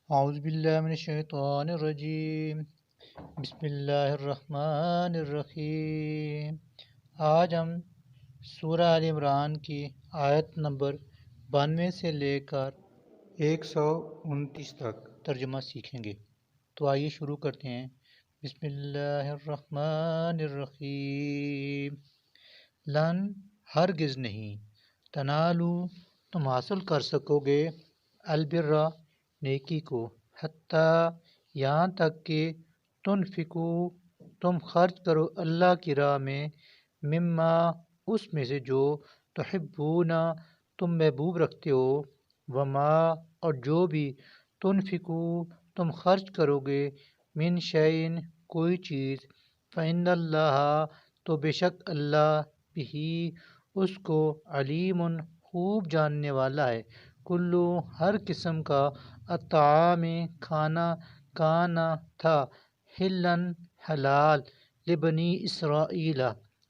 اعوذ باللہ من الشیطان الرجیم بسم اللہ الرحمن الرحیم۔ آج ہم سورہ آل عمران کی آیت نمبر 92 سے لے کر 129 تک ترجمہ سیکھیں گے۔ تو آئیے شروع کرتے ہیں۔ بسم اللہ الرحمن الرحیم۔ لن ہرگز نہیں، تنالو تم حاصل کر سکو گے، البرہ نیکی کو، حتیٰ یہاں تک کہ تنفقو تم خرچ کرو اللہ کی راہ میں، مما اس میں سے جو تحبون تم محبوب رکھتے ہو، وما اور جو بھی تنفقو تم خرچ کرو گے، من شیئن کوئی چیز، فإن اللہ تو بے شک اللہ بھی اس کو علیم خوب جاننے والا ہے، کلو ہر قسم کا، الطعام کھانا، کانا تھا، حلن حلال، لبنی اسرائیل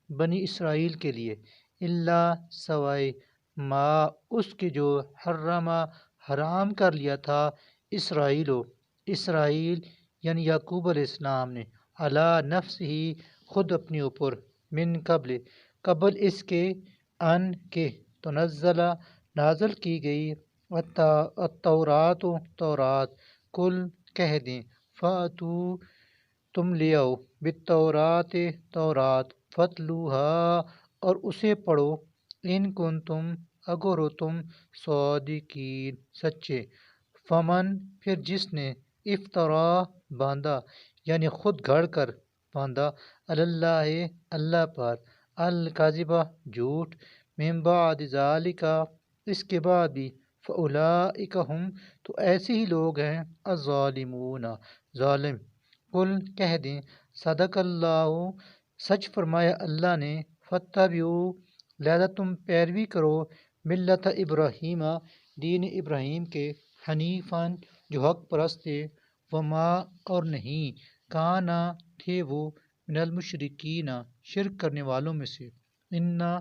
بنی اسرائیل کے لیے، اللہ سوائے ما اس کے جو حرمہ حرام کر لیا تھا، اسرائیل یعنی یعقوب علیہ السلام نے، علی نفس ہی خود اپنے اوپر، من قبل اس کے، ان کے تنزل نازل کی گئی، التورات تورات، کل کہہ دیں، فاتو تم لے آؤ، بالتورات تورات، فتلوہا اور اسے پڑھو، ان کنتم اگر ہو تم صادقین سچے، فمن پھر جس نے، افطرا باندھا یعنی خود گھڑ کر باندھا، اللہ اللہ پر، الکاذبہ جھوٹ، من بعد ذالک اس کے بعد بھی، فاولئک ہم تو ایسے ہی لوگ ہیں، الظالمون ظالم، قل کہہ دیں، صدق اللہ سچ فرمایا اللہ نے، فاتبعوا لہذا تم پیروی کرو، ملت ابراہیم دین ابراہیم کے، حنیفاً جو حق پرست تھے، وما اور نہیں، کانا تھے وہ، من المشرکین شرک کرنے والوں میں سے، انا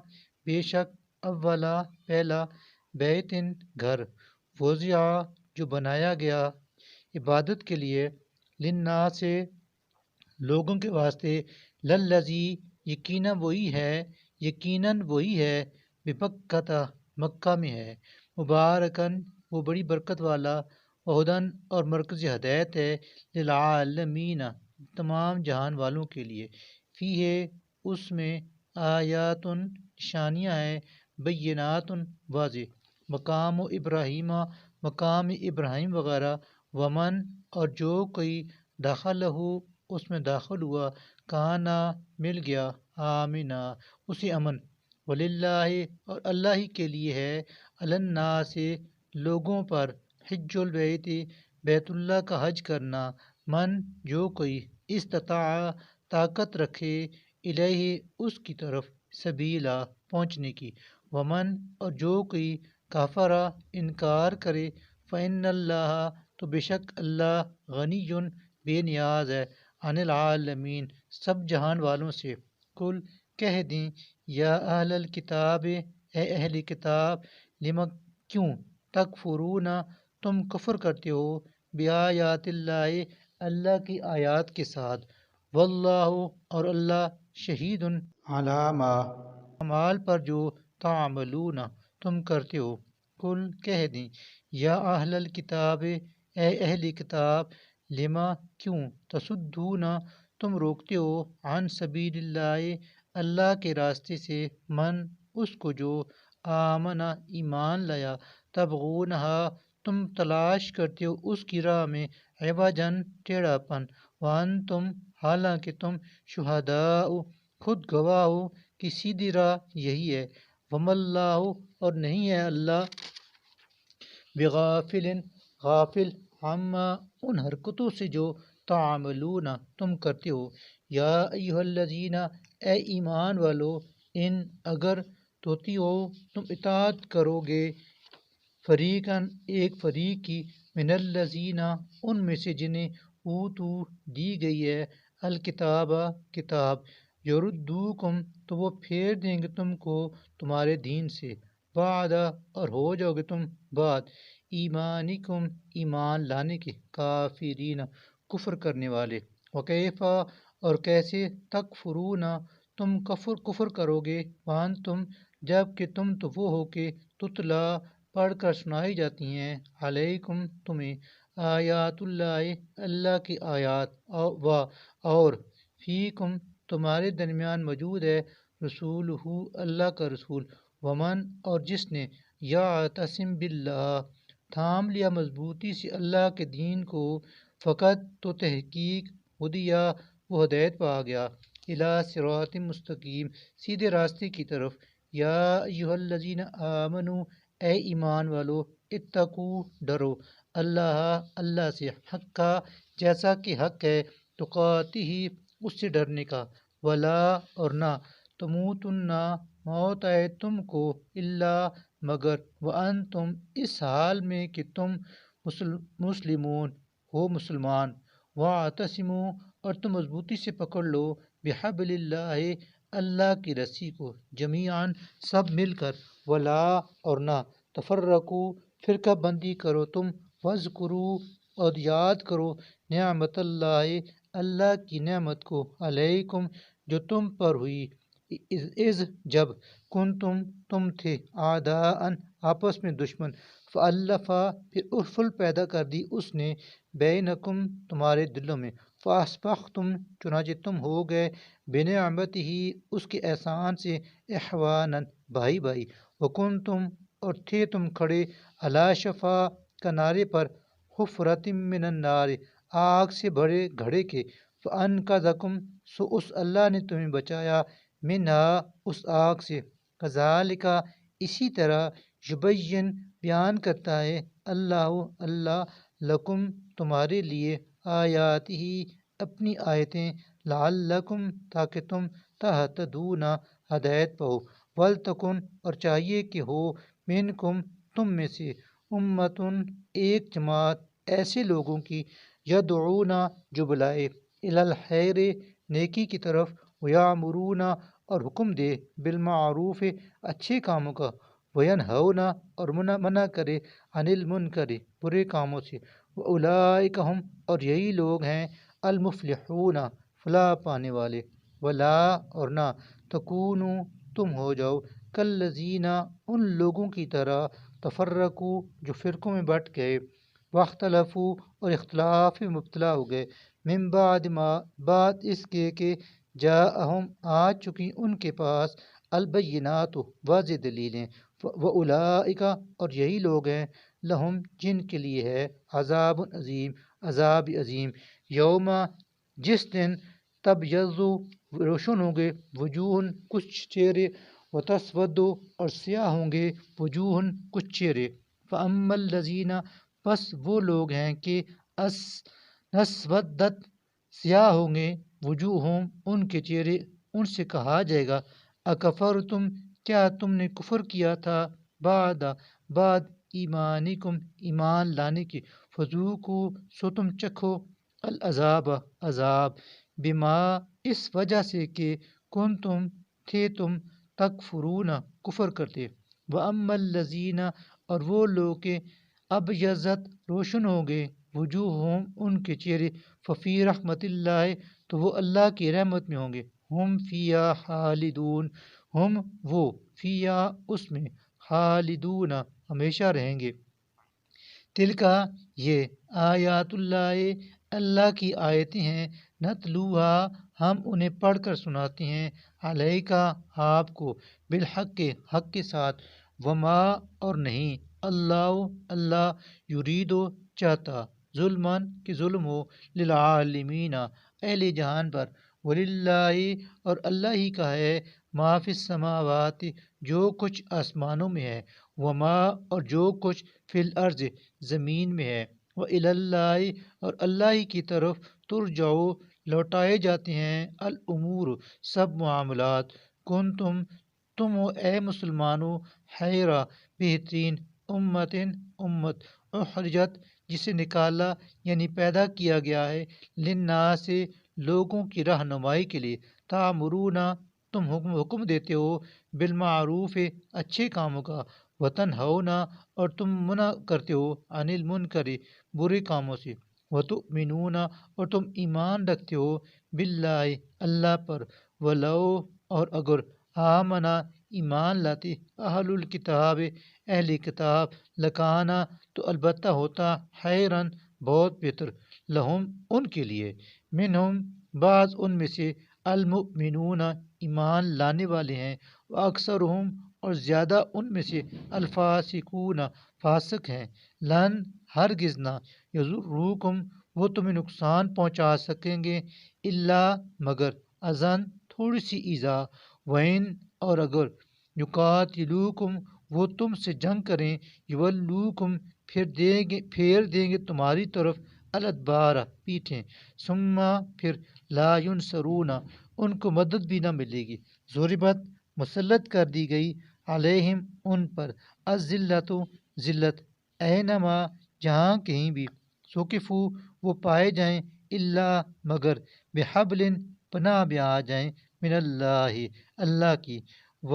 بے شک، اولا پہلا، بیتن گھر، وضع جو بنایا گیا عبادت کے لیے، للناس سے لوگوں کے واسطے، للذی یقیناً وہی ہے، ببکہ مکہ میں ہے، مبارکن وہ بڑی برکت والا، وہدن اور مرکز ہدایت ہے، للعالمین تمام جہان والوں کے لیے، فیہ اس میں، آیات نشانیاں ہیں، بینات واضح، مقام مقام ابراہیم وغیرہ، ومن اور جو کوئی، داخلہ اس میں داخل ہوا، کانا مل گیا، آمنا اسے امن، وللہ اور اللہ ہی کے لیے ہے، علی الناس لوگوں پر، حج البیت بیت اللہ کا حج کرنا، من جو کوئی، استطاع طاقت رکھے، الیہ اس کی طرف، سبیلا پہنچنے کی، ومن اور جو کوئی، کافرا انکار کرے، فإن اللہ تو بے شک اللہ، غنی بے نیاز ہے، عن العالمین سب جہان والوں سے، کل کہہ دیں، یا اہل الکتاب اے اہل کتاب، لم کیوں، تکفرون تم کفر کرتے ہو، بآیات اللہ اللہ کی آیات کے ساتھ، واللہ اور اللہ، شہید علی ما اعمال پر جو، تعملون تم کرتے ہو، کل کہہ دیں، یا اہل الکتاب اے اہل کتاب، لما کیوں، تصدون تم روکتے ہو، عن سبیل اللہ اللہ کے راستے سے، من اس کو جو، آمنا ایمان لایا، تبغونہا تم تلاش کرتے ہو اس کی راہ میں، عوجن ٹیڑھا پن، وانتم حالانکہ تم، شہداء خود گواہ ہو کہ سیدھی راہ یہی ہے، وما اللہ اور نہیں ہے اللہ، بغافل غافل، عما ان حرکتوں سے جو، تعملون تم کرتے ہو، یا ایھا الذین اے ایمان والو، ان اگر تطیعوا تم اطاعت کرو گے، فریقاً ایک فریق کی، من الذین ان میں سے جنہیں، اوتوا دی گئی ہے، الکتاب کتاب، یردوکم تو وہ پھیر دیں گے تم کو تمہارے دین سے، بعد اور ہو جاؤ گے تم بعد، ایمانکم ایمان لانے کے، کافرین کفر کرنے والے، وکیفا اور کیسے تکفرون تم کفر کرو گے، وانتم جب کہ تم تو وہ ہو کہ تتلا پڑھ کر سنائی جاتی ہیں، علیکم تمہیں، آیات اللہ اللہ کی آیات، اور فیکم تمہارے درمیان موجود ہے، رسول اللہ کا رسول، ومن اور جس نے یعتصم باللہ تھام لیا مضبوطی سے اللہ کے دین کو، فقط تو تحقیق ہدیہ وہ ہدایت پا گیا، الی صراط مستقیم سیدھے راستے کی طرف، یا ایھا الذین آمنو اے ایمان والو، اتقو ڈرو، اللہ سے، حقا جیسا کہ حق ہے، تقاتہ اس سے ڈرنے کا، ولا اور نہ، تموتن موت آئے تم کو، الا مگر، وانتم اس حال میں کہ تم مسلمون ہو، مسلمان، واعتصموا اور تم مضبوطی سے پکڑ لو، بحبل اللہ اللہ کی رسی کو، جمیعاً سب مل کر، ولا اور نہ، تفرقو فرقہ بندی کرو تم، وذکروا اور یاد کرو، نعمت اللہ اللہ کی نعمت کو، علیکم جو تم پر ہوئی، اذ جب، تم تھے، اعداء آپس میں دشمن، فالف پھر الفل پیدا کر دی اس نے، بینکم تمہارے دلوں میں، فاصبحتم چنانچہ تم ہو گئے، بنعمتہ اس کے احسان سے، اخوانا بھائی بھائی، وکنتم اور تھے تم کھڑے، علی شفا کنارے پر، حفرۃ من النار آگ سے بڑے گھڑے کے، فانقذکم سو اس اللہ نے تمہیں بچایا، منہا اس آگ سے، کذالک اسی طرح، یبین بیان کرتا ہے اللہ لکم تمہارے لیے، آیاتہ اپنی آیتیں، لعلکم تاکہ تم تہتدون ہدایت پاؤ، ولتکن اور چاہیے کہ ہو، منکم تم میں سے، امتن ایک جماعت ایسے لوگوں کی، یدعون جو بلائے، الی الخیر نیکی کی طرف، ویامرون اور حکم دے، بالمعروف اچھے کاموں کا، وینہون اور منع کرے، عن المنکر برے کاموں سے، واولئک ہم اور یہی لوگ ہیں، المفلحون فلاح پانے والے، ولا اور نہ، تکونوا تم ہو جاؤ، کالذین ان لوگوں کی طرح، تفرقوا جو فرقوں میں بٹ گئے، واختلفوا اور اختلاف میں مبتلا ہو گئے، من بعد ما بعد اس کے کہ جاءہم آ چکی ان کے پاس، البینات واضح دلیلیں، واولئک اور یہی لوگ ہیں، لہم جن کے لیے ہے، عذاب عظیم عذاب عظیم، یوم جس دن، تبیض روشن ہوں گے، وجوہ کچھ چہرے، وتسود اور سیاہ ہوں گے، وجوہ کچھ چہرے، فاما الذین پس وہ لوگ ہیں کہ اسودت سیاہ ہوں گے، وجوہہم ان کے چہرے، ان سے کہا جائے گا، اکفرتم کیا تم نے کفر کیا تھا، بعد ایمانکم ایمان لانے کے، فذوقوا سو تم چکھو، العذاب عذاب، بما اس وجہ سے کہ کنتم تھے تم، تکفرون کفر کرتے، واما الذین اور وہ لوگ کہ ابیضت روشن ہو گئے، وجوہہم ان کے چہرے، ففی رحمت اللہ تو وہ اللہ کی رحمت میں ہوں گے، ہم فیہا خالدون ہم وہ فیہا اس میں، خالدون ہمیشہ رہیں گے، تلکا یہ، آیات اللہ اللہ کی آیتیں ہیں، نتلوہا ہم انہیں پڑھ کر سناتے ہیں، علیکا آپ کو، بالحق حق کے ساتھ، وما اور نہیں، اللہ یریدو چاہتا، ظلمن کہ ظلم ہو، للعالمین اہل جہان پر، وللہ اور اللہ ہی کا ہے، ما فی السماوات جو کچھ آسمانوں میں ہے، وما اور جو کچھ فی الارض زمین میں ہے، وإلی اللہ اور اللہ ہی کی طرف، ترجعو لوٹائے جاتے ہیں، الامور سب معاملات، تم ہو اے مسلمانوں، خیرا بہترین، امت اخرجت جسے نکالا یعنی پیدا کیا گیا ہے، للناس لوگوں کی رہنمائی کے لیے، تعمرون تم حکم دیتے ہو، بالمعروف اچھے کاموں کا، وتنہونا اور تم منع کرتے ہو عن المنکر برے کاموں سے، وتؤمنون اور تم ایمان رکھتے ہو باللہ اللہ پر، ولو اور اگر آمنا ایمان لاتے اہل الکتاب اہل کتاب، لکانا تو البتہ ہوتا خیرن بہت بہتر، لہم ان کے لیے، منہم بعض ان میں سے المؤمنون ایمان لانے والے ہیں، واکثرہم اور زیادہ ان میں سے الفاسقون فاسق ہیں، لن ہرگز نہ یضروکم وہ تمہیں نقصان پہنچا سکیں گے، الا مگر اذن تھوڑی سی ایذا، وین اور اگر یقاتلوکم وہ تم سے جنگ کریں، یولوکم پھیر دیں گے تمہاری طرف الادبار پیٹھیں، ثم پھر لا ینصرون ان کو مدد بھی نہ ملے گی، ضربت مسلط کر دی گئی علیہم ان پر الذلت ذلت، اینما جہاں کہیں بھی ثقفو وہ پائے جائیں، الا مگر بحبل پناہ میں آ جائیں، من اللہ اللہ کی، و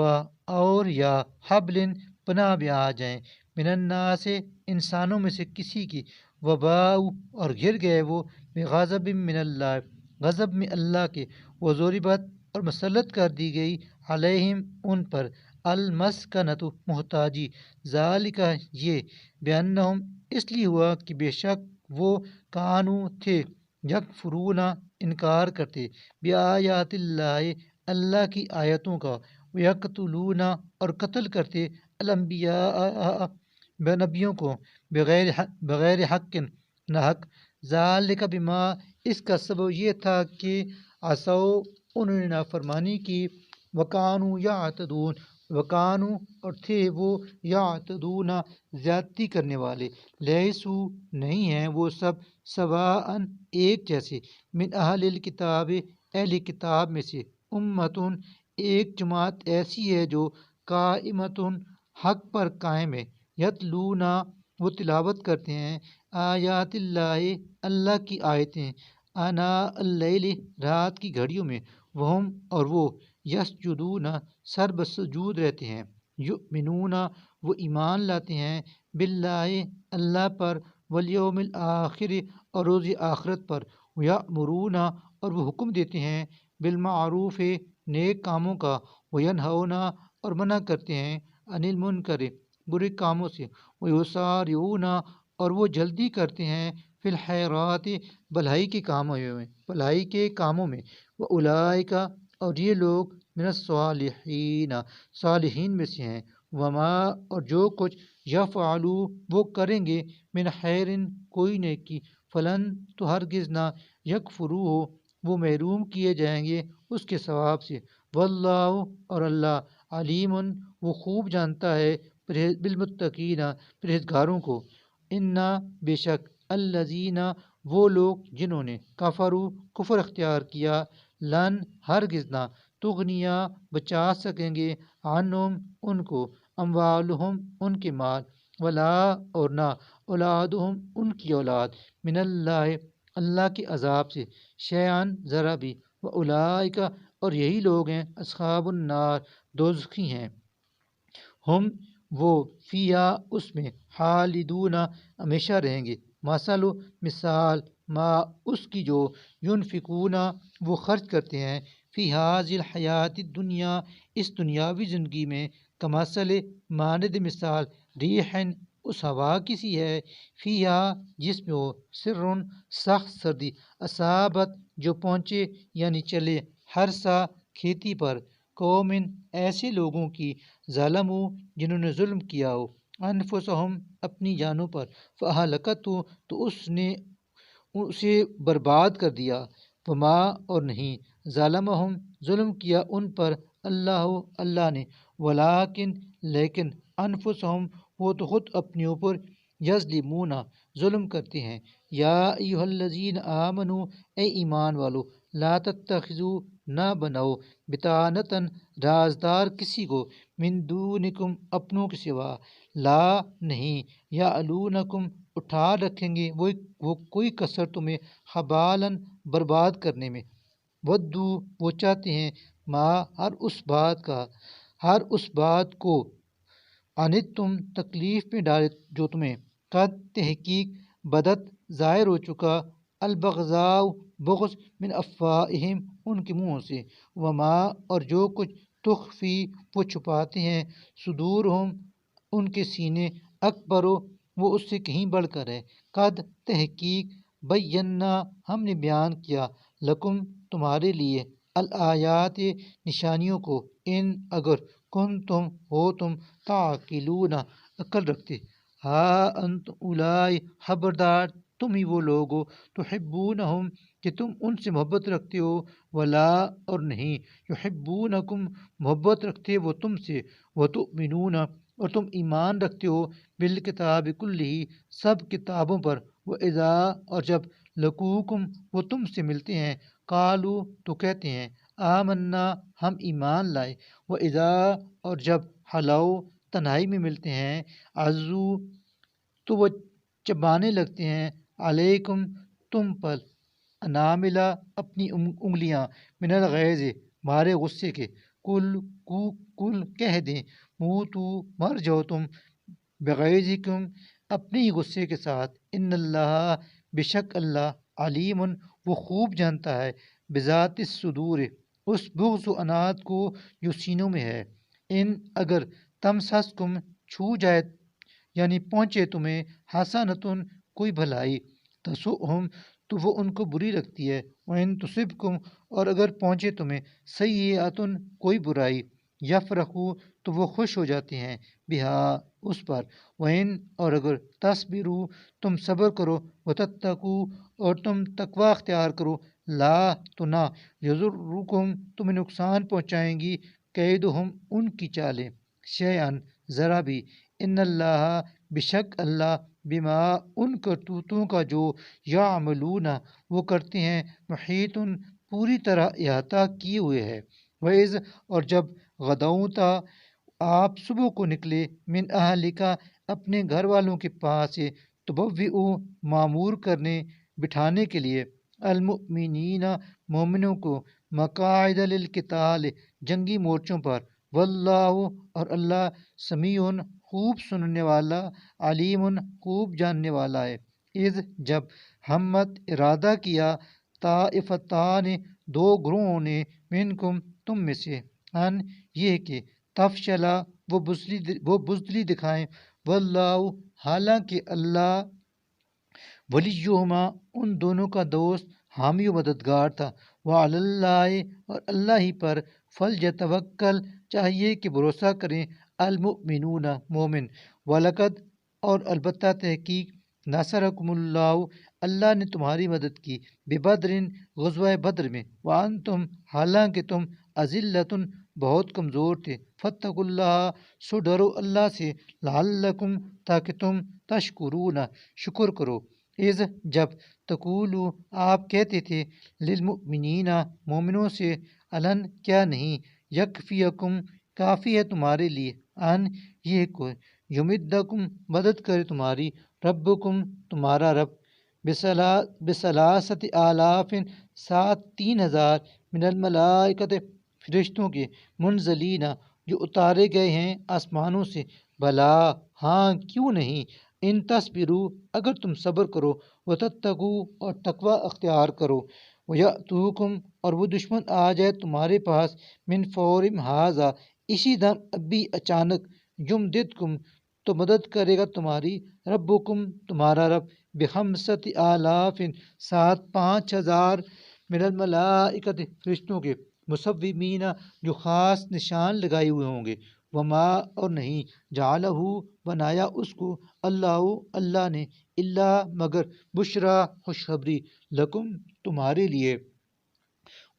اور یا حبل پناہ میں آ جائیں، من الناس انسانوں میں سے کسی کی، وباؤ اور گر گئے وہ بغضب من اللہ غضب میں اللہ کے، وضربت اور مسلط کر دی گئی علیہم ان پر المسکنۃ محتاجی، ذالک یہ بانہم اس لیے ہوا کہ بے شک وہ کانو تھے یکفرون انکار کرتے بآیات اللہ اللہ کی آیتوں کا، ویقتلون اور قتل کرتے الانبیاء نبیوں کو بغیر حق نہ حق، ذالک بما اس کا سبب یہ تھا کہ عصو انہوں نے نافرمانی کی، وکانو یعتدون وکانو اور تھے وہ یعتدون زیادتی کرنے والے، لیسو نہیں ہیں وہ سب سواء ایک جیسے، من اہل الکتاب اہل کتاب میں سے، امتن ایک جماعت ایسی ہے جو قائمتن حق پر قائم ہے، یتلونا وہ تلاوت کرتے ہیں آیات اللہ اللہ کی آیتیں، آناء اللیل رات کی گھڑیوں میں، وہم اور وہ یسجدون سر بسجود رہتے ہیں، یؤمنون وہ ایمان لاتے ہیں باللہ اللہ پر، والیوم الآخر اور روز آخرت پر، ویأمرون اور وہ حکم دیتے ہیں بالمعروف نیک کاموں کا، وینہون اور منع کرتے ہیں عن المنکر برے کاموں سے، ویسارعون اور وہ جلدی کرتے ہیں فی الخیرات بھلائی کے کاموں میں، واولئک اور یہ لوگ من الصالحین صالحین میں سے ہیں، وما اور جو کچھ یفعلو وہ کریں گے من خیر کوئی نیکی، فلن تو ہرگز نہ یکفروہ وہ محروم کیے جائیں گے اس کے ثواب سے، واللہ اور اللہ علیم وہ خوب جانتا ہے بالمتقین پرہیزگاروں کو، انا بے شک الذین وہ لوگ جنہوں نے کفر اختیار کیا، لن ہرگز نہ تغنیا بچا سکیں گے عنہم ان کو، اموالہم ان کے مال، ولا اور نہ اولادہم ان کی اولاد، من اللہ اللہ کے عذاب سے، شیئن ذرا بھی، واولئک اور یہی لوگ ہیں اصحاب النار دوزخی ہیں، ہم وہ فیہا اس میں خالدون ہمیشہ رہیں گے، مثل مثال ما اس کی جو ینفقون وہ خرچ کرتے ہیں فی ہذی الحیات الدنیا اس دنیاوی زندگی میں، کمثل مانند مثال ریح اس ہوا کی سی ہے، فیہا جس میں وہ سرٌ سخت سردی، اصابت جو پہنچے یعنی چلے، ہر سا کھیتی پر، قومن ایسے لوگوں کی، ظلموا جنہوں نے ظلم کیا ہو، انفسہم اپنی جانوں پر، فاہلکتہ تو اس نے اسے برباد کر دیا، وما اور نہیں ظلمہم ظلم کیا ان پر اللہ نے، ولیکن لیکن انفسہم وہ تو خود اپنے اوپر یظلمون ظلم کرتے ہیں، یا ایھا الذین آمنوا اے ایمان والو، لا تتخذوا نہ بناؤ بطانۃ رازدار کسی کو، من دونکم اپنوں کے سوا، لا نہیں یعلونکم اٹھا رکھیں گے وہ کوئی کسر تمہیں، خبالً برباد کرنے میں، ودو وہ چاہتے ہیں، ما ہر اس بات کو، انت تم تکلیف میں ڈالے جو تمہیں، قد تحقیق بدت ظاہر ہو چکا، البغضاء بغض من افواہہم ان کے منہوں سے، وما اور جو کچھ تخفی وہ چھپاتے ہیں، صدورہم ان کے سینے، اکبر وہ اس سے کہیں بڑھ کر ہے، قد تحقیق بینا ہم نے بیان کیا، لکم تمہارے لیے، الآیات نشانیوں کو، ان اگر کن تم ہو تم تعقلون عقل رکھتے، ہا انت اولائے خبردار تم ہی وہ لوگ ہو، تحبونہم کہ تم ان سے محبت رکھتے ہو، ولا اور نہیں، یحبونکم محبت رکھتے وہ تم سے، وتؤمنون اور تم ایمان رکھتے ہو، بالکتاب کلہ سب کتابوں پر، وَإِذَا اور جب لقوکم وہ تم سے ملتے ہیں، قالو تو کہتے ہیں، آمنا ہم ایمان لائے، وَإِذَا اور جب خلو تنہائی میں ملتے ہیں، عزو تو وہ چبانے لگتے ہیں، علیکم تم پر، اناملہ اپنی انگلیاں، من الغیظ مارے غصے کے، کل کہہ دیں، موتو مر جاؤ تم، بغیظکم اپنے ہی غصے کے ساتھ، ان اللہ بے شک اللہ، علیم وہ خوب جانتا ہے، بذات الصدور اس بغض و انات کو جو سینوں میں ہے، ان اگر تمسسکم چھو جائے یعنی پہنچے تمہیں، حسنتن کوئی بھلائی، تسؤہم تو وہ ان کو بری لگتی ہے، وَإِن تصبکم اور اگر پہنچے تمہیں، سیئۃ کوئی برائی، یفرحوا تو وہ خوش ہو جاتے ہیں، بہا اس پر، وَإِن اور اگر تصبروا تم صبر کرو، وتتقوا اور تم تقوی اختیار کرو، لا تو نہ، یضرکم تمہیں نقصان پہنچائیں گی، کیدہم ان کی چالیں، شیئن ذرا بھی، ان اللہ بے شک اللہ، بما ان کرتوتوں کا جو یعملون وہ کرتے ہیں، محیط پوری طرح احاطہ کیے ہوئے ہے، وَإِذ اور جب غدوتا آپ صبح کو نکلے، من اہلکا اپنے گھر والوں کے پاس سے، تبوئو معمور کرنے بٹھانے کے لیے، المؤمنین مومنوں کو، مقاعد للقتال جنگی مورچوں پر، واللہ اور اللہ سمیع خوب سننے والا، علیم خوب جاننے والا ہے، اذ جب ہمت ارادہ کیا، طائفتان دو گروہوں نے، منکم تم میں سے، ان یہ کہ تفشلا وہ بزدلی دکھائیں، واللہ حالانکہ اللہ ولیہما ان دونوں کا دوست، حامی و مددگار تھا، وعلی اللہ اور اللہ ہی پر، فلیتوکل چاہیے کہ بھروسہ کریں، المؤمنون مومن، ولقد اور البتہ تحقیق، نصرکم اللہ اللہ نے تمہاری مدد کی، ببدر غزوہ بدر میں، وانتم حالانکہ تم اذلۃ بہت کمزور تھے، فاتقوا اللہ سو ڈرو اللہ سے، لعلکم تاکہ تم تشکرون شکر کرو، اذ جب تقولوا آپ کہتے تھے، للمؤمنین مومنوں سے، الن کیا نہیں، یکفیکم کافی ہے تمہارے لیے، ان یہ کوئی، یمدکم مدد کرے تمہاری، ربکم تمہارا رب، بثلاثت آلاف ساتھ 3000 من الملائکۃ فرشتوں کے، منزلین جو اتارے گئے ہیں آسمانوں سے، بلا ہاں کیوں نہیں، ان تصبروا اگر تم صبر کرو، وتتقوا اور تقوی اختیار کرو، ویأتوکم اور وہ دشمن آ جائے تمہارے پاس، من فورم ھذا اسی دم ابھی اچانک، یمددکم تو مدد کرے گا تمہاری، ربکم تمہارا رب، بخمسۃ آلاف ساتھ 5000 من الملائکۃ فرشتوں کے، مصومین جو خاص نشان لگائے ہوئے ہوں گے، وما اور نہیں، جعلہ بنایا اس کو، اللہ اللہ نے، اللہ مگر، بشرا خوشخبری، لکم تمہارے لیے،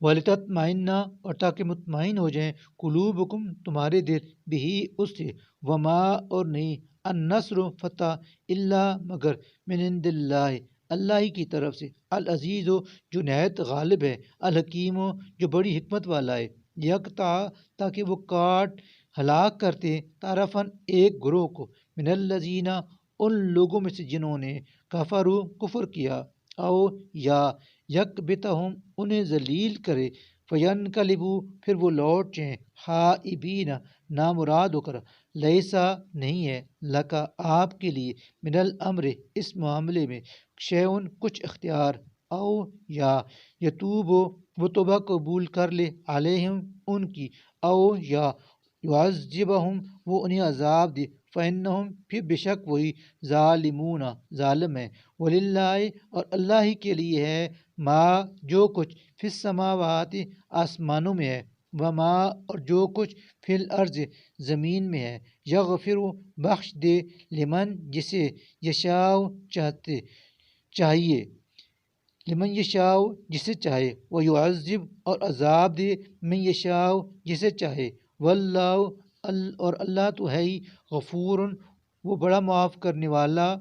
وَلِتَطْمَئِنَّ اور تاکہ مطمئن ہو جائیں، قلوبکم تمہارے دل، بہی اس سے، وما اور نہیں، النصر فتح، اللہ مگر، من عند اللہ اللہ ہی کی طرف سے، العزیز جو نہایت غالب ہے، الحکیم جو بڑی حکمت والا ہے، یقطع تاکہ وہ کاٹ ہلاک کرتے، طرفاً ایک گروہ کو، من الذین ان لوگوں میں سے جنہوں نے، کفروا کفر کیا، او یا یکبتہم انہیں ذلیل کرے، فینقلبو پھر وہ لوٹ جائیں خائبین نامراد ہو کر لیسا نہیں ہے لکا آپ کے لیے من الامر اس معاملے میں شیئن کچھ اختیار او یا یتوب وہ توبہ قبول کر لے علیہم ان کی او یا یعذبہم وہ انہیں عذاب دے فإنہم پھر بے شک وہی ظالمون ظالم ہے وللہ اور اللہ ہی کے لیے ہے ما جو کچھ فی السماوات آسمانوں میں ہے وما اور جو کچھ فی الارض زمین میں ہے یغفر بخش دے لمن جسے یشاء چاہیے لمن یشاء جسے چاہے وہ یعذب اور عذاب دے من یشاء جسے چاہے واللہ اور اللہ تو ہے ہی غفور وہ بڑا معاف کرنے والا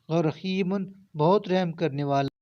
اور رحیم بہت رحم کرنے والا